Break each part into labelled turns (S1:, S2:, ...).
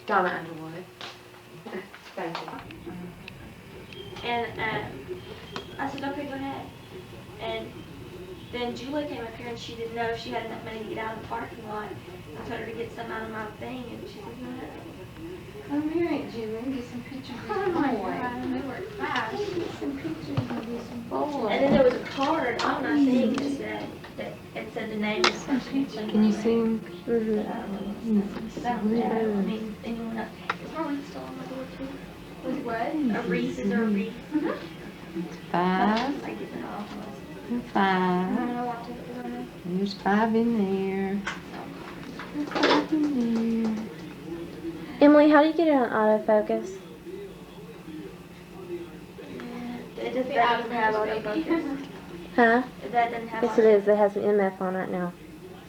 S1: Donna Underwood. Thank you.
S2: And I said, okay, go ahead. And then Julie came up here and she didn't know if she had enough money to get out of the parking lot. I told her to get some out of my thing, and she said, no.
S1: Come here, Aunt Julie, get some pictures of
S2: Oh
S1: this
S2: my
S1: boy.
S2: God, they were fast.
S1: Get some pictures of this boy.
S2: And then there was a card on my thing that it said the name of the person.
S1: Can you see him?
S2: But I don't know. About that, I mean, anyone else. Is my wreath still on my door too?
S3: Was it what?
S2: A wreath, is there a wreath?
S1: Five.
S2: I get it off.
S1: Five. There's five in there. There's five in there.
S4: Emily, how do you get it on autofocus?
S2: It doesn't have autofocus.
S4: Huh?
S2: That doesn't have
S4: Yes, it is. It has an MF on right now.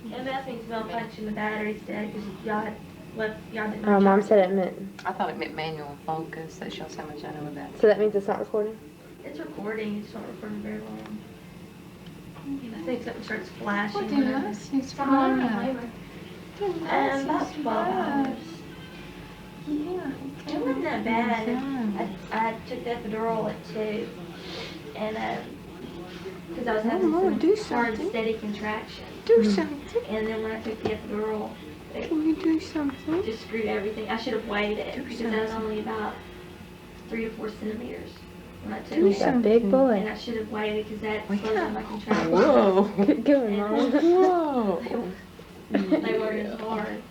S2: MF means malfunction, the battery's dead, because y'all had left, y'all didn't.
S4: Oh, Mom
S2: recharge
S4: said it meant.
S1: I thought it meant manual focus. That shows how much I know about it.
S4: So that means it's not recording?
S2: It's recording, it's not recording very long. I think something starts flashing.
S1: What did I say? It's fine.
S2: About 12 hours.
S1: Yeah.
S2: It wasn't that bad. I took the epidural at 2, and because I was having
S1: Lord, do
S2: some hard,
S1: something.
S2: steady contraction.
S1: Do something.
S2: And then when I took the epidural, it
S1: Can you do something?
S2: just screwed everything. I should have weighed it because I was only about 3 to 4 centimeters when I took
S4: He's
S2: it.
S4: a big
S2: And
S4: boy.
S2: I should have weighed it because that slowed down my contraction.
S1: Whoa.
S4: Good going, Mom.
S1: Whoa.
S2: They weren't as hard.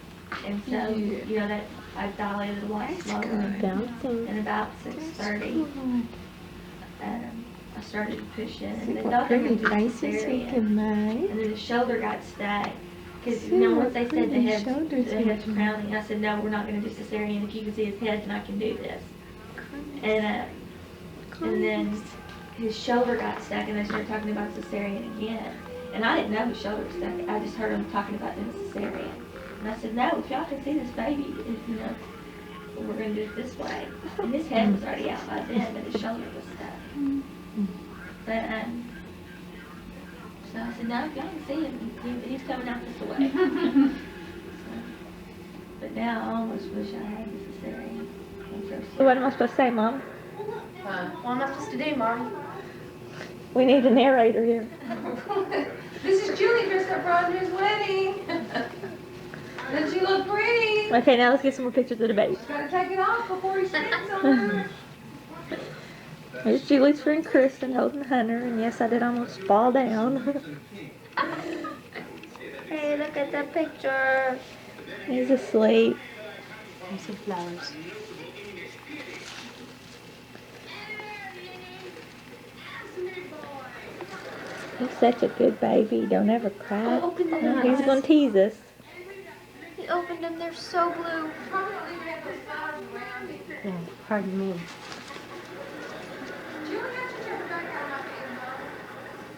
S2: And so, you know, that I dilated a lot slower.
S4: Bouncing.
S2: And about 6:30, I started to push in, and
S1: See
S2: they
S1: what
S2: thought they were
S1: pretty
S2: going to do
S1: faces we
S2: cesarean.
S1: can make.
S2: And then the shoulder got stuck. Because,
S1: See
S2: you know,
S1: what
S2: once they said
S1: pretty
S2: the head's
S1: shoulders we can
S2: crowning, I said, no, we're not going to do cesarean. If you can see his head, then I can do this. And then his shoulder got stuck, and they started talking about cesarean again. And I didn't know his shoulder was stuck. I just heard them talking about doing cesarean. And I said, no, if y'all can see this baby, you know, we're going to do it this way. And his head was already out by then, but his shoulder was stuck. But, so I said, no, if y'all can see him, he's coming out this way. But now I almost wish I had the cesarean. I'm so
S4: So what am I supposed to say, Mom?
S3: What am I supposed to do, Mom?
S4: We need a narrator here.
S3: This is Julie dressed up for Andre's wedding. Doesn't she look pretty?
S4: Okay, now let's get some more pictures of the baby.
S3: She's gotta take it off before he spits on her.
S4: Here's Julie's friend Kristen holding Hunter, and yes, I did almost fall down.
S2: Hey, look at that picture.
S4: He's asleep.
S1: There's some flowers.
S4: He's such a good baby. Don't ever cry.
S2: Oh, open them
S4: No,
S2: up.
S4: he's going to tease us.
S2: He opened them, they're so blue.
S1: Oh, pardon me.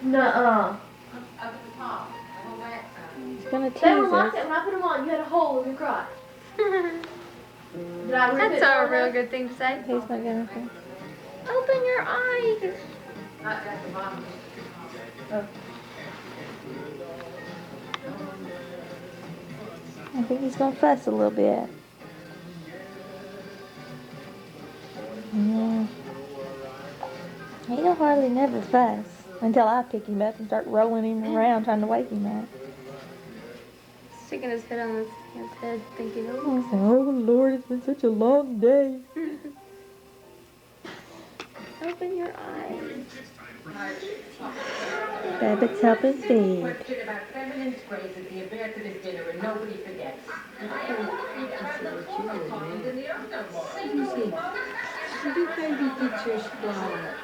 S4: Nuh-uh. He's going to tease us.
S3: When I put them on, you had a hole in your crotch. Did I rip
S2: That's
S3: it
S2: a
S3: for
S2: real
S3: her?
S2: good thing to say.
S4: He's not going to.
S2: Open your eyes.
S3: Not at the bottom.
S4: I think he's going to fuss a little bit. Yeah. He don't hardly never fuss until I pick him up and start rolling him around trying to wake him up.
S2: Sticking his head on his head, thinking,
S4: I say, oh Lord, it's been such a long day.
S2: open your eyes.
S4: Rabbit's helping feed.
S5: Question about feminine sprays at the Abertha dinner and nobody forgets.
S1: Do baby pictures fly?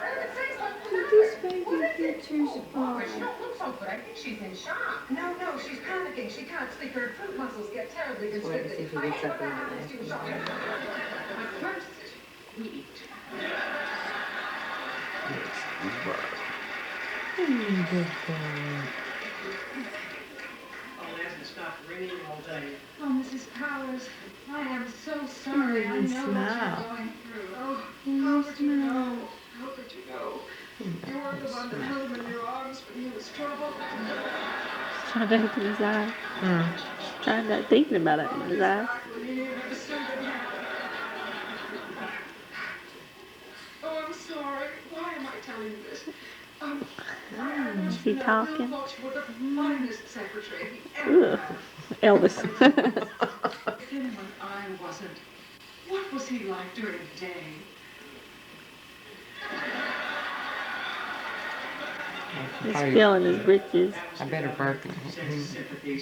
S1: This baby pictures fly?
S5: She looks so good. I think she's in shock. No, she's panicking. She can't sleep. Her foot muscles get terribly
S1: Wait to see
S5: constricted.
S1: if he gets up and laughs.
S5: But first, we eat.
S1: Good boy.
S3: Oh, Mrs. Powers, I am so sorry. I know what
S1: smile.
S3: you're going through. Oh, how could you know? How could you know? You weren't the one that held him in your arms when he was troubled.
S4: Trying to open his eye. Trying not thinking about it in his eye.
S3: You never said that.
S4: he talking?
S3: I thought you were the finest secretary he ever
S4: Ugh.
S3: had.
S4: Elvis.
S3: Then when I wasn't, what was he like during the day?
S4: He's feeling his britches.
S6: I better burp it.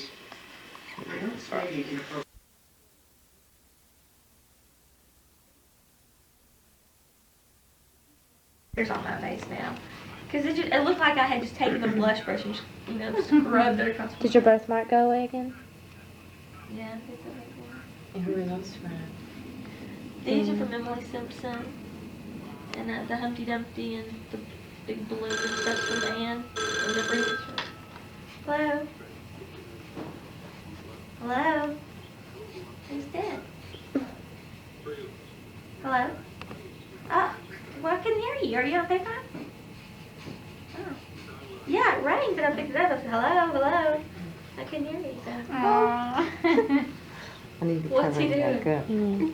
S2: There's on my face now. Because it looked like I had just taken a blush brush and just, scrubbed it across.
S4: Did your birthmark go away again?
S2: Yeah, I think so.
S6: Who are those from?
S2: These are from Emily Simpson. And the Humpty Dumpty and the big balloon and stuff from Anne. And the rings. Hello? Hello? Who's dead? Hello? Oh, well, I couldn't hear you. Are you on paper? Oh. Yeah, it rang, but I picked it up. I said, hello, hello. I couldn't hear you, so.
S6: I need to
S2: What's
S6: cover
S2: he
S6: it back
S2: doing?
S6: up.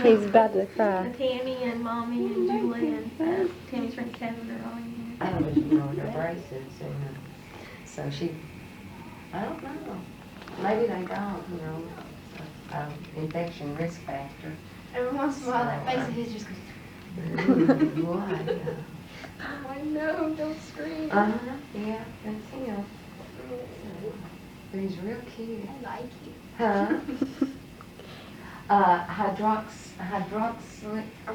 S4: He's about to cry.
S2: Tammy and Mommy and Julie and Tammy's friend Kevin are all in
S6: I
S2: here.
S6: don't know her braces, so she, I don't know. Maybe they don't, infection risk factor.
S7: Every once in a while, that face of his just goes,
S6: Why?
S7: I know, don't scream.
S6: Yeah, that's him. But he's real cute.
S7: I like you.
S6: Huh?
S7: I'm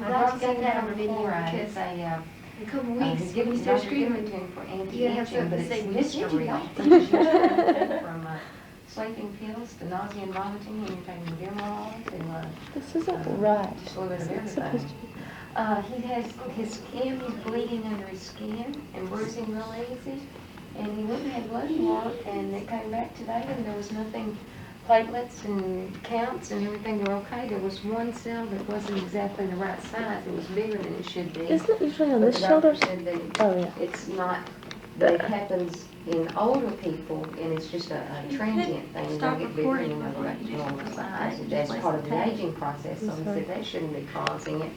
S7: glad you got that on the video
S6: Hydroxychloroquine.
S7: because
S6: It's a,
S7: in a couple
S6: he's
S7: weeks,
S6: giving,
S7: when you start
S6: Dr. given
S7: screaming,
S6: to him for
S7: you gotta have
S6: anti-itching, but
S7: something to
S6: it's
S7: say when you say
S6: mystery.
S7: it.
S6: From sleeping pills to nausea and vomiting when you're taking Demerol to
S4: This isn't right.
S6: just a little bit of
S4: It's supposed
S6: everything. He has his skin, he's bleeding under his skin and bruising real easy. And he went and had blood work and it came back today and there was nothing, platelets and counts and everything were okay. There was one cell that wasn't exactly the right size. It was bigger than it should be.
S4: Isn't it usually on
S6: But
S4: this
S6: the doctor
S4: shoulder?
S6: said that
S4: Oh, yeah.
S6: it's not, that it happens in older people and it's just a transient thing. You
S2: Stop
S6: don't get bigger and
S2: recording
S6: you go back to
S2: before you
S6: normal
S2: do
S6: size.
S2: something.
S6: That's
S2: Just
S6: part of the
S2: waste the
S6: aging process, so he said that shouldn't be causing it.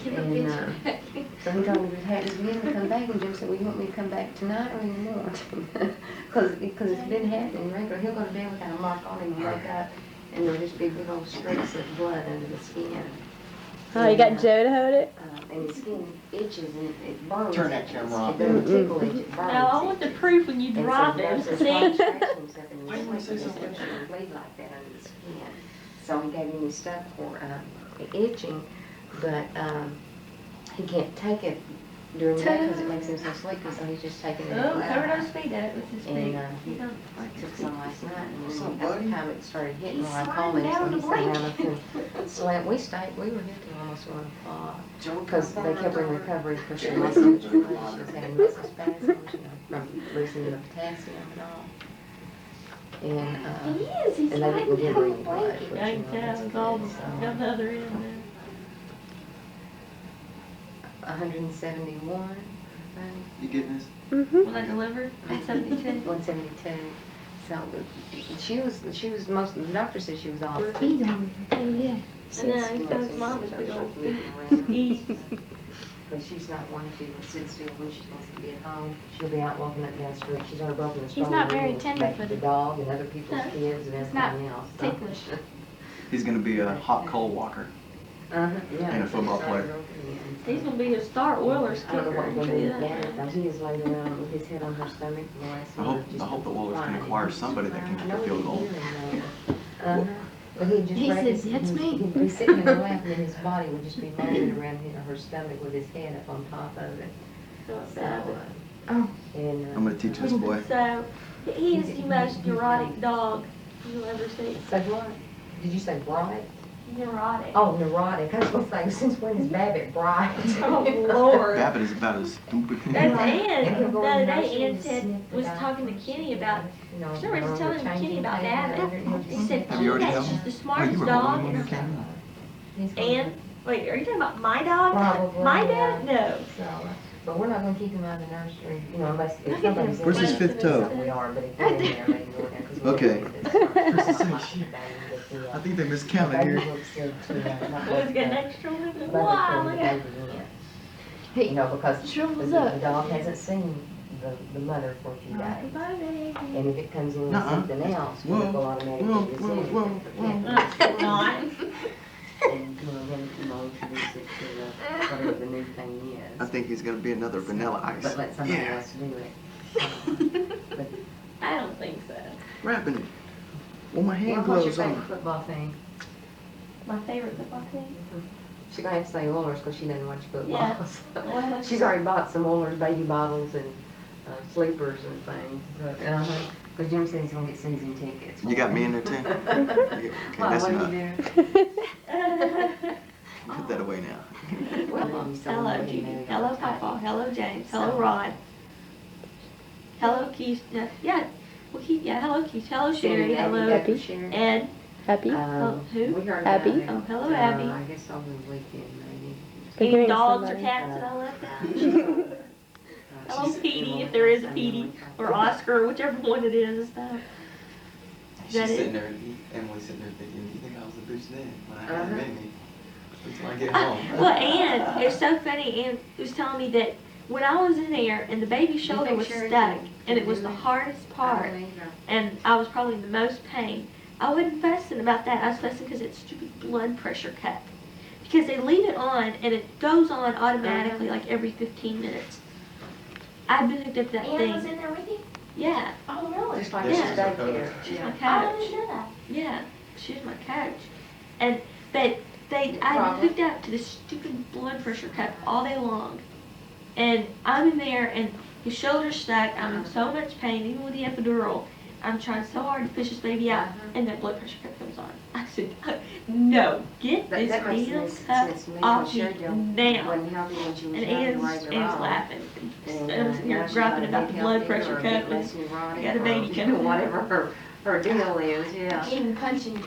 S7: Give a
S6: And,
S7: picture.
S6: so he told me if it happens again to come back, and Jim said, well, you want me to come back tonight or in the morning? Because it's been happening regular. He'll go to bed with a mark on him and wake up, and there'll just be big old streaks of blood under the skin.
S4: Oh, you got Joe to hold it?
S6: And his skin itches and it burns.
S8: Turn that camera off.
S6: It doesn't tickle it, it burns.
S2: Now, I want the proof when you
S6: And so
S2: drop
S6: he
S2: it.
S6: goes to
S2: See?
S6: start scratching himself in
S8: Why
S6: his
S8: you wanna
S6: sleep,
S8: say
S6: and
S8: something?
S6: it shouldn't bleed like that under the skin. So he gave me stuff for itching, but he can't take it during the day because it makes him so sleepy, so he's just taking it
S2: Oh,
S6: at
S2: cover
S6: night.
S2: those feet up with his
S6: And
S2: feet.
S6: he
S2: You don't like
S6: took
S2: to
S6: some last night, and
S8: What's
S6: then
S8: up,
S6: by the
S8: buddy?
S6: time it started hitting,
S2: He's
S6: when I called him,
S2: sliding
S6: so
S2: down
S6: he
S2: the
S6: sat down
S2: blanket.
S6: and slept. We stayed, we were here till almost 1 o'clock.
S8: Joe,
S6: Because they kept her in recovery because she was having muscle spasms, from losing the potassium and all. And,
S2: He is, he's
S6: and they
S2: sliding
S6: didn't give her
S2: down
S6: any
S2: the
S6: blood,
S2: blanket.
S6: which,
S2: I can tell,
S6: that's
S2: it's all
S6: good,
S2: down the other end there.
S6: 171, I
S8: you getting this?
S4: Mm-hmm.
S2: When I delivered, 172.
S6: think, 172. So she was most, the doctor said she was off.
S7: Feet on me. Oh, yeah.
S2: I know, he said his mom was big old feet.
S6: But she's not one to sit still when she wants to be at home. She'll be out walking up down the street. She's already broken the
S7: He's not very tender-footed.
S6: The dog and other people's kids and
S7: He's not
S6: everything else. so.
S7: ticklish.
S8: He's gonna be a hot coal walker.
S6: Yeah.
S8: And a football player.
S2: He's gonna be a star Oilers
S6: I don't know
S2: kicker.
S6: what
S2: I
S6: we're
S2: can tell
S6: going
S2: you
S6: to do
S2: that.
S6: now. He is laying around with his head on her stomach for the last
S8: I hope-
S6: month, just
S8: I hope the Oilers can
S6: flying.
S8: acquire somebody that can kick a field goal.
S6: But he'd just
S7: He
S6: wrap
S7: says,
S6: his-
S7: "That's me."
S6: He'd be sitting in her lap and his body would just be loaded around her stomach with his head up on top of it.
S2: So,
S6: So,
S7: Oh.
S6: and,
S8: I'm gonna teach this boy.
S2: So, he is the most neurotic dog you'll ever see.
S6: Say what? Did you say bright?
S2: Neurotic.
S6: Oh, neurotic. I was gonna say, since when is Babbitt bright?
S2: Oh, Lord.
S8: Babbitt is about as stupid.
S2: That's
S6: And
S2: Ann.
S6: he'll
S2: The
S6: go
S2: other
S6: in the
S2: day,
S6: nursery
S2: Ann
S6: and
S2: said,
S6: sniff
S2: was
S6: about
S2: talking to Kenny about,
S6: you know,
S2: for some reason, telling
S6: changing
S2: Kenny about
S6: things,
S2: Babbitt.
S6: whatever.
S2: He said,
S8: Have you already
S2: that's
S8: had
S2: just
S8: one?
S2: the
S8: Oh, you
S2: smartest
S8: were
S2: dog.
S8: holding when you came in.
S6: He's gonna-
S2: Ann, wait, are you talking about my dog?
S6: Probably,
S2: My
S6: yeah.
S2: dad? No.
S6: So, but we're not gonna keep him out of the nursery, you know, unless if
S2: Look at
S6: somebody's.
S2: him.
S8: Where's his fifth toe?
S6: We are, but if they're in there, they can go in there, 'cause we
S8: Okay.
S6: don't want this.
S8: I think they miscounted here.
S2: Oh, he's got an extra one? Wow,
S6: Wow,
S2: look at
S6: You know, because
S7: Shrivels
S6: the
S7: up.
S6: dog hasn't seen the mother for a few days.
S2: Bye, baby.
S6: And if it comes in with
S8: Nuh-uh.
S6: something else,
S8: Whoa,
S6: we'll go automatically
S8: whoa,
S6: to
S8: whoa, whoa,
S6: And we'll have to introduce it to whatever the new thing
S8: I
S6: is.
S8: think he's gonna be another vanilla ice.
S6: But let somebody
S8: Yeah,
S6: else do it. But
S2: I don't think so.
S8: wrapping it. Well, my hand
S6: what's your
S8: gloves
S6: favorite
S8: on.
S6: football thing?
S2: My favorite football team?
S6: She's gonna have to say Oilers because she doesn't watch football.
S2: Yeah.
S6: So she's already bought some Oilers baby bottles and sleepers and things. Because Jim said he's gonna get season tickets.
S8: You got me in there too? Okay,
S6: What
S8: that's
S6: are
S8: enough.
S6: you doing?
S8: Put that away now.
S2: Hello, Judy. Hello, Papa. Hello, James. Hello, Rod. Hello, Keith. Yeah. Well, Keith. Yeah. Hello, Keith. Hello, Sherry. Hello, Ed.
S4: Happy?
S2: Who?
S6: We heard
S4: Abby?
S6: about it.
S2: Oh, hello, Abby.
S6: I guess over the weekend, maybe.
S2: Any
S4: Forgetting
S2: dogs or
S4: somebody.
S2: cats that I left out? Hello, Petey, if there is a Petey, or Oscar, whichever one it is and stuff.
S9: She's
S2: That it?
S9: sitting there, Emily's sitting there thinking, do you think I was a bitch then when I had
S6: Uh-huh.
S9: a baby? Wait till I get home.
S2: Well, and it's so funny. And was telling me that when I was in there and the baby's shoulder was stuck, and it was the hardest part, and I was probably in the most pain. I wasn't fussing about that. I was fussing because it's stupid blood pressure cup. Because they leave it on and it goes on automatically like every 15 minutes. I've been hooked up to that
S7: Ann was
S2: thing.
S7: in there with you?
S2: Yeah.
S7: Oh, really?
S6: Just like
S9: Yeah,
S6: she's
S9: she's
S6: back
S9: okay.
S6: there.
S2: She's my
S7: I
S2: coach.
S7: didn't know that.
S2: Yeah, she's my coach. And but I
S6: Problem.
S2: hooked up to this stupid blood pressure cup all day long. And I'm in there and his shoulder's stuck. I'm in so much pain, even with the epidural. I'm trying so hard to push this baby out, and that blood pressure cup comes on. I said, no, get this
S6: That makes
S2: damn
S6: sense
S2: cup
S6: to me.
S2: off
S6: Sure,
S2: me
S6: Jill
S2: now.
S6: wasn't healthy when she was
S2: And
S6: young to
S2: Ann's,
S6: raise her
S2: Ann's
S6: own.
S2: laughing.
S6: And,
S2: I'm sitting
S6: now
S2: here
S6: she's
S2: griping
S6: gotta
S2: about
S6: be
S2: the blood
S6: healthier
S2: pressure
S6: or
S2: cup
S6: get
S2: and
S6: less neurotic
S2: got a
S6: or,
S2: baby
S6: you
S2: coming.
S6: know, whatever her deal is, yeah.
S7: Even punching you.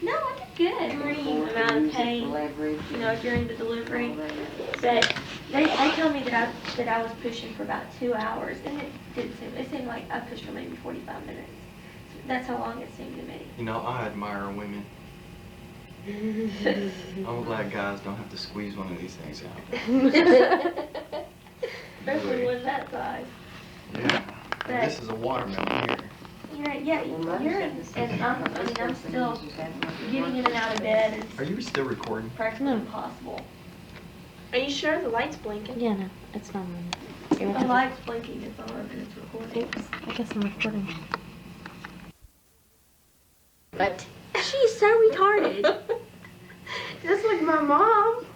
S2: No, I'm good. Green amount of pain.
S6: Leverage.
S2: You know, during the delivery. But they told me that I was pushing for about 2 hours, and it didn't seem. It seemed like I pushed for maybe 45 minutes. That's how long it seemed to me.
S9: You know, I admire women. I'm glad guys don't have to squeeze one of these things out.
S2: Especially one that size.
S9: Yeah.
S2: But
S9: This is a watermelon here.
S2: yeah, you're and I'm still getting in and out of bed
S9: Are
S2: is
S9: you still recording?
S2: practically impossible.
S7: Are you sure the light's blinking?
S4: Yeah, no, it's not on.
S2: The light's blinking, it's on, and it's recording.
S4: Oops, I guess I'm recording.
S7: But
S2: She's so retarded.
S7: just like my mom.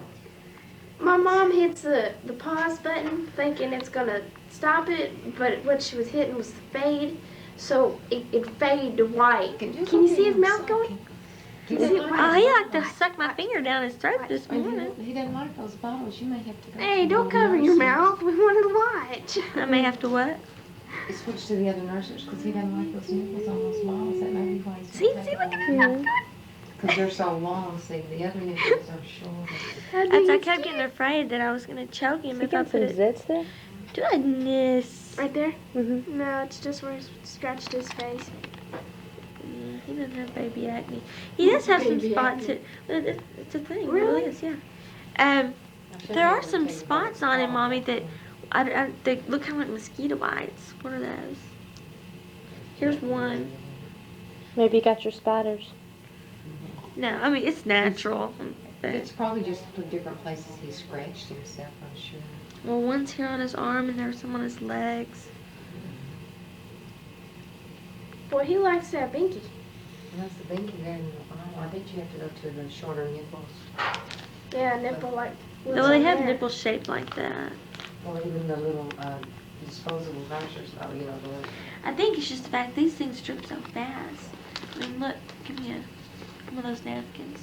S7: My mom hits the pause button thinking it's gonna stop it, but what she was hitting was the fade, so it faded to white. Can you see his mouth going?
S4: He
S7: Is it
S2: Oh,
S7: white?
S2: he liked to suck my finger down his throat this morning.
S6: He doesn't like those bottles. You may have to go.
S7: Hey,
S6: to
S7: don't
S6: the
S7: cover your
S6: nurses.
S7: mouth. We wanted to watch.
S2: I may have to what?
S6: Switch to the other nurses because he doesn't like those nipples on those bottles. That may be why he's.
S2: See, look at his mouth going.
S6: Because they're so long. See, the other nipples are shorter.
S2: That's, I kept getting afraid that I was gonna choke him if I put it.
S4: zits there?
S2: Goodness.
S7: Right there?
S4: Mm-hmm.
S7: No, it's just where he scratched his face.
S2: Yeah, he doesn't have baby acne. He does have some
S7: Baby
S2: spots.
S7: acne.
S2: It's a thing.
S7: Really?
S2: It really is, yeah. There are some spots on him, Mommy, that they look kind of like mosquito bites. What are those? Here's one.
S4: Maybe you got your spiders.
S2: No, I mean it's natural. But,
S6: It's probably just the different places he scratched himself, I'm sure.
S2: well, one's here on his arm and there's some on his legs.
S7: Boy, he likes that binky.
S6: And that's the binky there in the arm. I bet you have to go to the shorter nipples.
S7: Yeah, nipple like. what's
S2: No, they
S7: on
S2: have
S7: there?
S2: nipples shaped like that.
S6: Or even the little disposable vouchers. Oh, you know, the little.
S2: I think it's just the fact these things drip so fast. I mean, look, give me one of those napkins.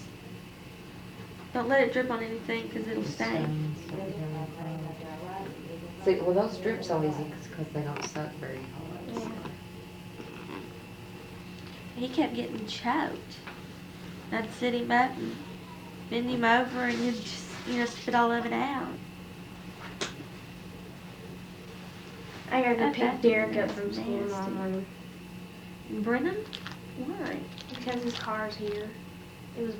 S2: Don't let it drip on anything because it'll stain.
S6: See, well, those drip so easy because they don't suck very hard.
S2: He kept getting choked. I'd sit him up and bend him over and he'd just, spit all of it out.
S7: I gotta go
S2: I
S7: pick
S2: bet
S7: Derek
S2: that's
S7: up from school tomorrow
S2: nasty.
S7: morning
S2: Brennan? Why?
S7: because his car's here. It was